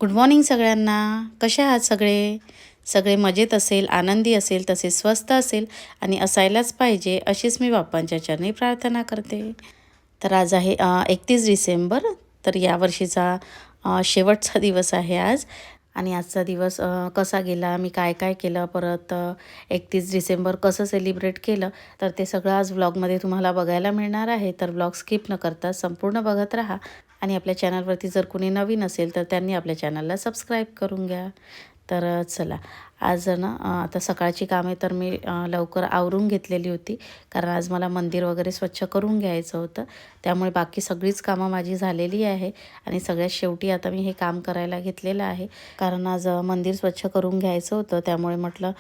Good morning सगळ्यांना. कसे आहात सगळे? सगळे मजेत असेल, आनंदी असेल, तसेच स्वस्त असेल आणि असायलाच पाहिजे अशीच मी बाप्पांच्या चरणी प्रार्थना करते. तर आज आहे 31 डिसेंबर. तर यावर्षीचा शेवटचा दिवस आहे आज. आणि आजचा दिवस कसा गेला, मी काय काय केलं, परत 31 डिसेंबर कसं सेलिब्रेट केलं, तर ते सगळं आज व्लॉगमध्ये तुम्हाला बघायला मिळणार आहे. तर व्लॉग स्किप न करता संपूर्ण बघत राहा. आणि आपल्या चॅनलवरती जर कोणी नवीन असेल तर त्यांनी आपल्या चॅनलला सबस्क्राईब करून घ्या. तर चला, आज ना आता सकाळची कामे तर मी लवकर आवरून घेतलेली होती, कारण आज मला मंदिर वगैरे स्वच्छ करून घ्यायचं होतं. त्यामुळे बाकी सगळीच कामं माझी झालेली आहे आणि सगळ्यात शेवटी आता मी हे काम करायला घेतलेलं आहे, कारण आज मंदिर स्वच्छ करून घ्यायचं होतं. त्यामुळे म्हटलं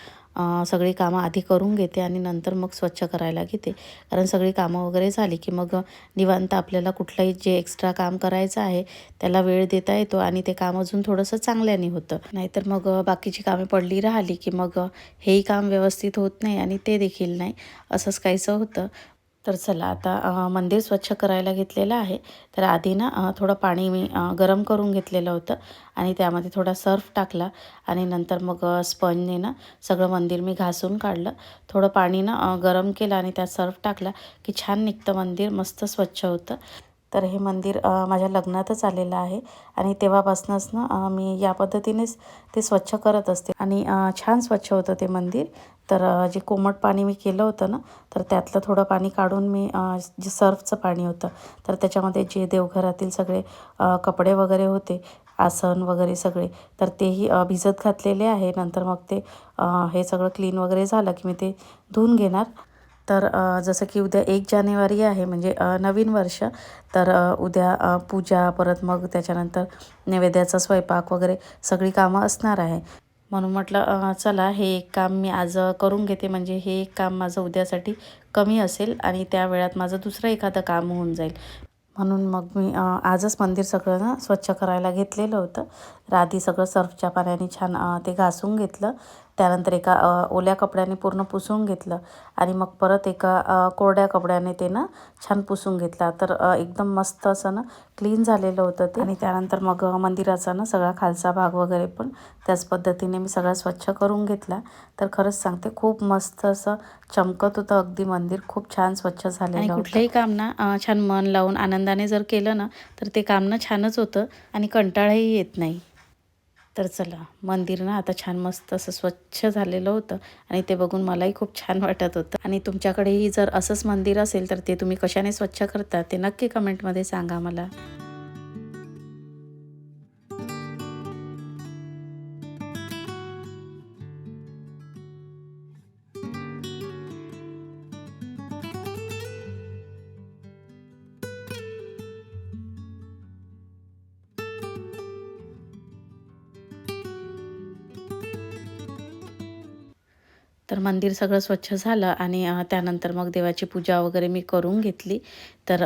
सगळी कामं आधी करून घेते आणि नंतर मग स्वच्छ करायला घेते, कारण सगळी कामं वगैरे झाली की मग निवांत आपल्याला कुठलंही जे एक्स्ट्रा काम करायचं आहे त्याला वेळ देता येतो आणि ते काम अजून थोडंसं चांगल्याने होतं. नाहीतर मग बाकीची कामे पडली राहिली की मग हेही काम व्यवस्थित होत नाही आणि ते देखील नाही, असंच काहीसं होतं. तर चला, आता मंदिर स्वच्छ करायला घेतलेलं आहे. तर आधी ना थोडं पाणी मी गरम करून घेतलेलं होतं आणि त्यामध्ये थोडा सर्फ टाकला आणि नंतर मग स्पंजने ना सगळं मंदिर मी घासून काढलं. थोडं पाणी ना गरम केलं आणि त्यात सर्फ टाकला की छान निघतं मंदिर, मस्त स्वच्छ होतं. तर हे मंदिर माझ्या लग्नातच आलेलं आहे आणि तेव्हापासूनच ना मी या पद्धतीनेच ते स्वच्छ करत असते आणि छान स्वच्छ होतं ते मंदिर. तर जे कोमट पाणी मी केलं होतं ना, तर त्यातलं थोडं पाणी काढून मी जे सर्फचं पाणी होतं तर त्याच्यामध्ये जे देवघरातील सगळे कपडे वगैरे होते, आसन वगैरे सगळे, तर तेही भिजत घातलेले आहे. नंतर मग ते हे सगळं क्लीन वगैरे झालं की मी ते धुवून घेणार. तर जसं की उद्या 1 जानेवारी आहे, म्हणजे नवीन वर्ष. तर उद्या पूजा, परत मग त्याच्यानंतर नैवेद्याचा स्वयंपाक वगैरे सगळी कामं असणार आहे. म्हणून म्हटलं चला हे एक काम मी आज करून घेते, म्हणजे हे एक काम माझं उद्यासाठी कमी असेल आणि त्या वेळात माझं दुसरं एखादं काम होऊन जाईल. म्हणून मग मी आजच मंदिर सगळं ना स्वच्छ करायला घेतलेलं होतं. तर आधी सगळं सर्फच्या पाण्याने छान ते घासून घेतलं. त्यानंतर एका ओल्या कपड्याने पूर्ण पुसून घेतलं आणि मग परत एका कोरड्या कपड्याने ते ना छान पुसून घेतला. तर एकदम मस्त असं ना क्लीन झालेलं होतं ते. आणि त्यानंतर मग मंदिराचा ना सगळा खालचा भाग वगैरे पण त्याच पद्धतीने मी सगळा स्वच्छ करून घेतला. तर खरंच सांगते, खूप मस्त असं चमकत होतं अगदी मंदिर, खूप छान स्वच्छ झालेलं होतं. आणि कुठलंही काम ना छान मन लावून आनंदाने जर केलं ना, तर ते काम ना छानच होतं आणि कंटाळाही येत नाही. तर चला, मंदिर ना आता छान मस्त असं स्वच्छ झालेलं होतं आणि ते बघून मलाही खूप छान वाटत होतं. आणि तुमच्याकडेही जर असंच मंदिर असेल तर ते तुम्ही कशाने स्वच्छ करता ते नक्की कमेंटमध्ये सांगा मला. तर मंदिर सगळं स्वच्छ झालं आणि त्यानंतर मग देवाची पूजा वगैरे मी करून घेतली. तर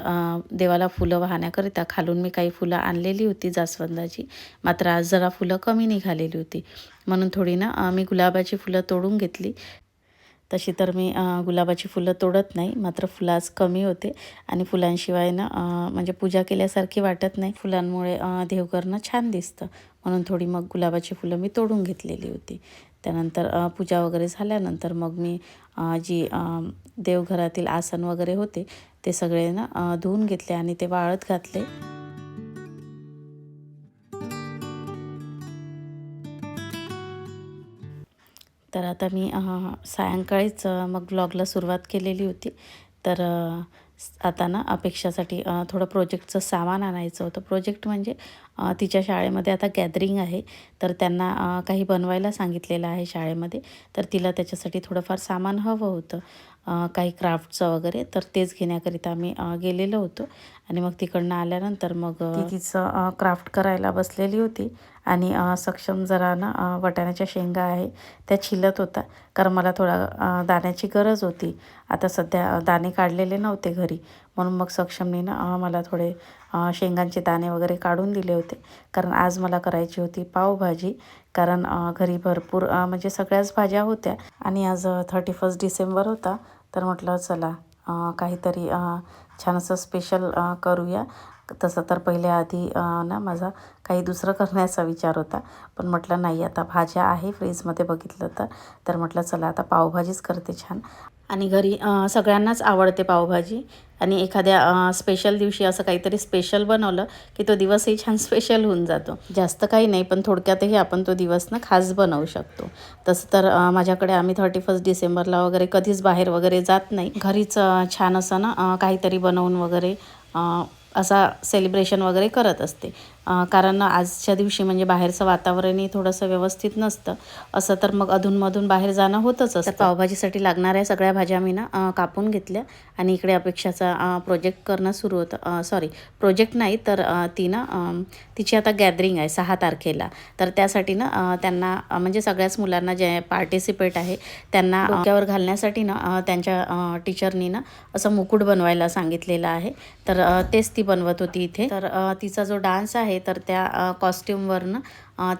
देवाला फुलं वाहण्याकरिता खालून मी काही फुलं आणलेली होती जास्वंदाची, मात्र आज जरा फुलं कमी निघालेली होती, म्हणून थोडी ना मी गुलाबाची फुलं तोडून घेतली. तशी तर मी गुलाबाची फुलं तोडत नाही, मात्र फुलं आज कमी होते आणि फुलांशिवाय ना म्हणजे पूजा केल्यासारखी वाटत नाही. फुलांमुळे देवघर ना छान दिसतं, म्हणून थोडी मग गुलाबाची फुलं मी तोडून घेतलेली होती. त्यानंतर पूजा वगैरे झाल्यानंतर मग मी जी देवघरातील आसन वगैरे होते ते सगळे ना धुवून घेतले आणि ते वाळत घातले. तर आता मी सायंकाळीच मग ब्लॉगला सुरुवात केलेली होती. तर आता ना अपेक्षासाठी थोडं प्रोजेक्टचं सामान आणायचं होतं. प्रोजेक्ट म्हणजे तिच्या शाळेमध्ये आता गॅदरिंग आहे, तर त्यांना काही बनवायला सांगितलेलं आहे शाळेमध्ये. तर तिला त्याच्यासाठी थोडंफार सामान हवं होतं, काही क्राफ्टचं वगैरे. तर तेच घेण्याकरिता आम्ही गेलेलो होतो आणि मग तिकडनं आल्यानंतर मग ती तिचं क्राफ्ट करायला बसलेली होती आणि सक्षम जरा ना वाटाण्याच्या शेंगा आहे त्या छिलत होता, कारण मला थोडा दाण्याची गरज होती. आता सध्या दाणे काढलेले नव्हते घरी, म्हणून मग सक्षमने ना मला थोडे शेंगांचे दाणे वगैरे काढून दिले होते, कारण आज मला करायची होती पावभाजी. कारण घरी भरपूर म्हणजे सगळ्याच भाज्या होत्या आणि आज 31 डिसेंबर होता. तर म्हटलं चला काहीतरी छान असं स्पेशल करूया. तसं तर पहिले आधी ना माझा काही दुसरं करण्याचा विचार होता, पण म्हटलं नाही, आता भाज्या आहे फ्रीजमध्ये बघितलं तर म्हटलं चला आता पावभाजीच करते छान. आणि घरी सगळ्यांनाच आवडते पावभाजी, आणि एखाद्या स्पेशल दिवशी असं काहीतरी स्पेशल बनवलं की तो दिवसही छान स्पेशल होऊन जातो. जास्त काही नाही, पण थोडक्यातही आपण तो दिवस ना खास बनवू शकतो. तसं तर माझ्याकडे आम्ही 31 डिसेंबरला वगैरे कधीच बाहेर वगैरे जात नाही. घरीच छान असं ना काहीतरी बनवून वगैरे असा सेलिब्रेशन वगैरे करत असते. कारण आजच्या दिवशी म्हणजे बाहेरचं वातावरणही थोडंसं व्यवस्थित नसतं. असं तर मग अधूनमधून बाहेर जाणं होतच असतं. पावभाजीसाठी लागणाऱ्या सगळ्या भाज्या मी ना कापून घेतल्या, आणि इकडे अपेक्षाचा प्रोजेक्ट करणं सुरू होतं. प्रोजेक्ट नाही तर ती ना तिची आता गॅदरिंग आहे 6 तारखेला. तर त्यासाठी ना त्यांना म्हणजे सगळ्याच मुलांना जे पार्टिसिपेट आहे त्यांना डोक्यावर घालण्यासाठी ना त्यांच्या टीचरनी ना असं मुकुट बनवायला सांगितलेलं आहे. तर तेच ती बनवत होती इथे. तर तिचा जो डान्स आहे तर त्या कॉस्ट्यूमवरनं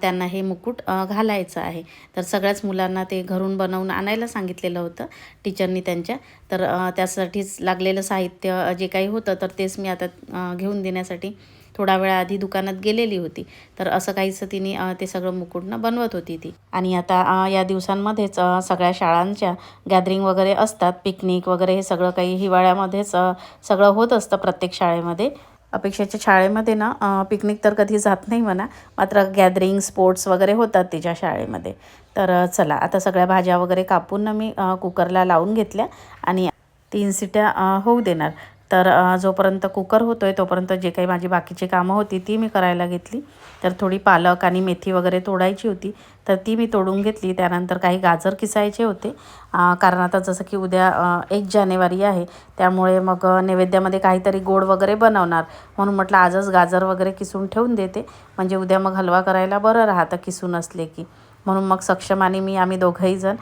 त्यांना हे मुकुट घालायचं आहे. तर सगळ्याच मुलांना ते घरून बनवून आणायला सांगितलेलं होतं टीचरनी त्यांच्या. तर त्यासाठीच लागलेलं साहित्य जे काही होतं तर तेच मी आता घेऊन देण्यासाठी थोडा वेळ आधी दुकानात गेलेली होती. तर असं काहीसं तिने ते सगळं मुकुटनं बनवत होती ती. आणि आता या दिवसांमध्येच सगळ्या शाळांच्या गॅदरिंग वगैरे असतात, पिकनिक वगैरे हे सगळं काही हिवाळ्यामध्येच सगळं होत असतं प्रत्येक शाळेमध्ये. अपेक्षेच्या शाळेमध्ये ना पिकनिक तर कधी जात नाही म्हणा, मात्र गॅदरिंग स्पोर्ट्स वगैरे होतात तिच्या शाळेमध्ये. तर चला आता सगळ्या भाज्या वगैरे कापून ना मी कुकरला लावून घेतल्या, आणि 3 शिट्या होऊ देणार. तर जोपर्यंत कुकर होतो आहे तोपर्यंत जे काही माझी बाकीची कामं होती ती मी करायला घेतली. तर थोडी पालक आणि मेथी वगैरे तोडायची होती, तर ती मी तोडून घेतली. त्यानंतर काही गाजर किसायचे होते, कारण आता जसं की उद्या 1 जानेवारी आहे, त्यामुळे मग नैवेद्यामध्ये काहीतरी गोड वगैरे बनवणार, म्हणून म्हटलं आजच गाजर वगैरे किसून ठेवून देते, म्हणजे उद्या मग हलवा करायला बरं राहतं किसून असले की. म्हणून मग सक्षम आणि आम्ही दोघंही जण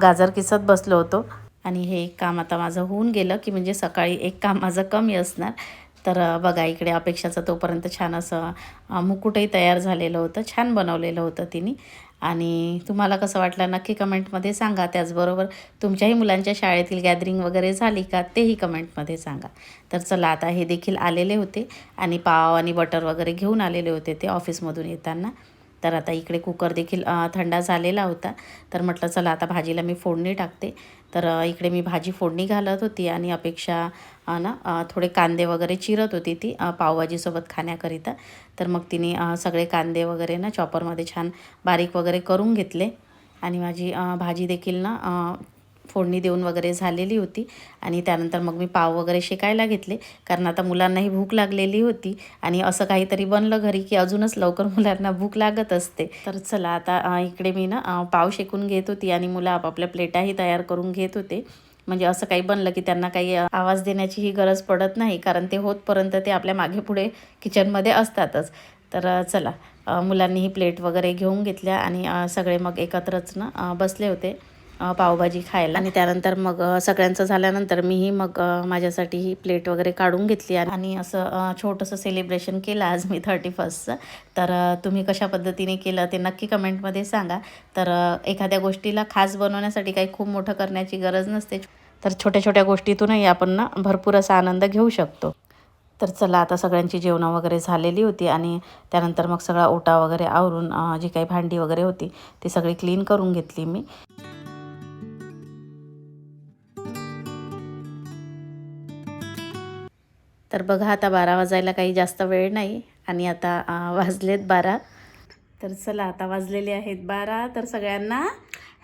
गाजर किसत बसलो होतो. आणि हे एक काम आता माझं होऊन गेलं की म्हणजे सकाळी एक काम माझं कमी असणार. तर बघा इकडे अपेक्षाचं तोपर्यंत छान असं मुकुटही तयार झालेलं होतं, छान बनवलेलं होतं तिने. आणि तुम्हाला कसं वाटलं नक्की कमेंटमध्ये सांगा. त्याचबरोबर तुमच्याही मुलांच्या शाळेतील गॅदरिंग वगैरे झाली का तेही कमेंटमध्ये सांगा. तर चला आता हे देखील आलेले होते, आणि पाव आणि बटर वगैरे घेऊन आलेले होते ते ऑफिसमधून येताना. तर आता इकडे कुकर देखील थंडा झालेला होता. तर म्हटलं चला आता भाजीला मी फोडणी टाकते. तर इकडे मी भाजी फोडणी घालत होती, आणि अपेक्षा ना थोडे कांदे वगैरे चिरत होती ती पावभाजीसोबत खाण्याकरिता. तर मग तिने सगळे कांदे वगैरे ना चॉपरमध्ये छान बारीक वगैरे करून घेतले, आणि माझी भाजी देखील ना फोडणी देऊन वगैरे झालेली होती. आणि त्यानंतर मग मी पाव वगैरे शेकायला घेतले, कारण आता मुलांनाही भूक लागलेली होती, आणि असं काहीतरी बनलं घरी की अजूनच लवकर मुलांना भूक लागत असते. तर चला आता इकडे मी ना पाव शेकून घेत होती, आणि मुलं आपापल्या प्लेटाही तयार करून घेत होते. म्हणजे असं काही बनलं की त्यांना काही आवाज देण्याचीही गरज पडत नाही, कारण ते होतपर्यंत ते आपल्या मागे पुढे किचनमध्ये असतातच. तर चला मुलांनीही प्लेट वगैरे घेऊन घेतल्या, आणि सगळे मग एकत्रच ना बसले होते पावभाजी खायला. आणि त्यानंतर मग सगळ्यांचं झाल्यानंतर मीही मग माझ्यासाठी ही प्लेट वगैरे काढून घेतली, आणि असं छोटंसं सेलिब्रेशन केलं आज मी 31चं. तर तुम्ही कशा पद्धतीने केलं ते नक्की कमेंटमध्ये सांगा. तर एखाद्या गोष्टीला खास बनवण्यासाठी काही खूप मोठं करण्याची गरज नसते, तर छोट्या छोट्या गोष्टीतूनही आपण ना भरपूर असा आनंद घेऊ शकतो. तर चला आता सगळ्यांची जेवणं वगैरे झालेली होती, आणि त्यानंतर मग सगळा ओटा वगैरे आवरून जी काही भांडी वगैरे होती ती सगळी क्लीन करून घेतली मी. तर बघा आता 12 वाजायला काही जास्त वेळ नाही, आणि आता वाजलेत 12. तर चला आता वाजलेले आहेत 12. तर सगळ्यांना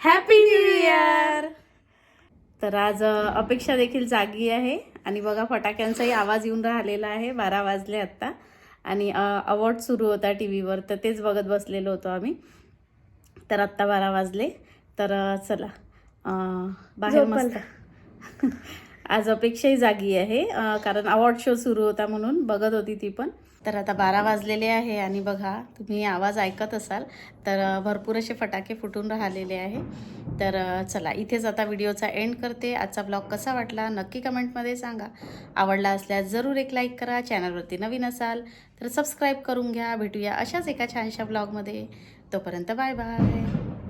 हॅपी न्यू इयर. तर आज अपेक्षा देखील जागी आहे, आणि बघा फटाक्यांचाही आवाज येऊन राहिलेला आहे. 12 वाजले आत्ता, आणि अवॉर्ड सुरू होता टी व्हीवर, तर तेच बघत बसलेलो होतो आम्ही. तर आत्ता 12 वाजले. तर चला बाहेर मस्त आज अपेक्षाही जागी आहे, कारण अवॉर्ड शो सुरू होता म्हणून बघत होती ती पण. तर आता 12 वाजलेले आहे, आणि बघा तुम्ही आवाज ऐकत असाल तर भरपूर असे फटाके फुटून राहिलेले आहे. तर चला इथेच आता व्हिडिओचा एंड करते. आजचा ब्लॉग कसा वाटला नक्की कमेंटमध्ये सांगा. आवडला असल्यास जरूर एक लाईक करा. चॅनलवरती नवीन असाल तर सबस्क्राईब करून घ्या. भेटूया अशाच एका छानशा ब्लॉगमध्ये. तोपर्यंत बाय बाय.